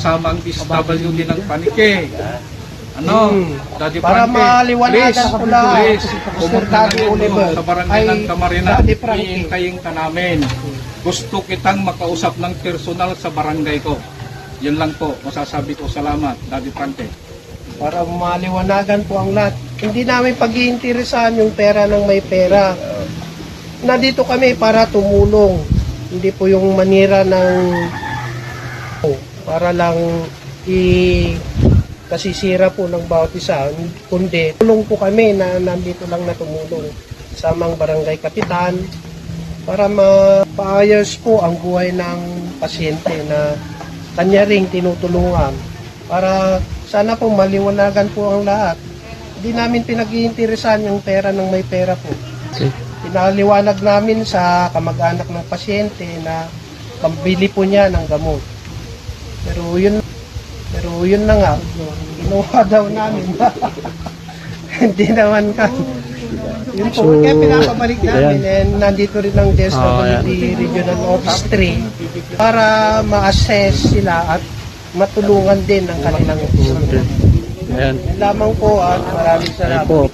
Kasama ang DSWD ng Panike. Ano? Daddy Para Frankie, maliwanagan ko lang, please, Mr. pumunta Daddy na Oliver, sa barangay ay ng Camarines. Daddy Frankie. Iintayin ka namin. Gusto kitang makausap ng personal sa barangay ko. Yan lang po, masasabi ko. Salamat, Daddy Frankie. Para maliwanagan po ang lahat. Hindi namin pag-iinteresahan yung pera ng may pera. Nandito kami para tumulong. Hindi po yung manira ng para lang kasisira po ng bawat isa. Kundi tulong po kami na nandito lang na tumulong sa mga barangay kapitan para mapaayos po ang buhay ng pasyente na kanya ring tinutulungan. Para sana po maliwanagan po ang lahat. Hindi namin pinag-iinteresan yung pera ng may pera po. Okay. Pinaliwanag namin sa kamag-anak ng pasyente na pambili po niya ng gamot. Pero yun na nga, ginawa daw namin. Hindi naman ka. Yun po, kaya pinapabalik namin. And nandito rin ang DSWD Regional Office 3 para ma-assess sila at matulungan din ang kanilang Ayan. lamang po at maraming Ayan salamat. po,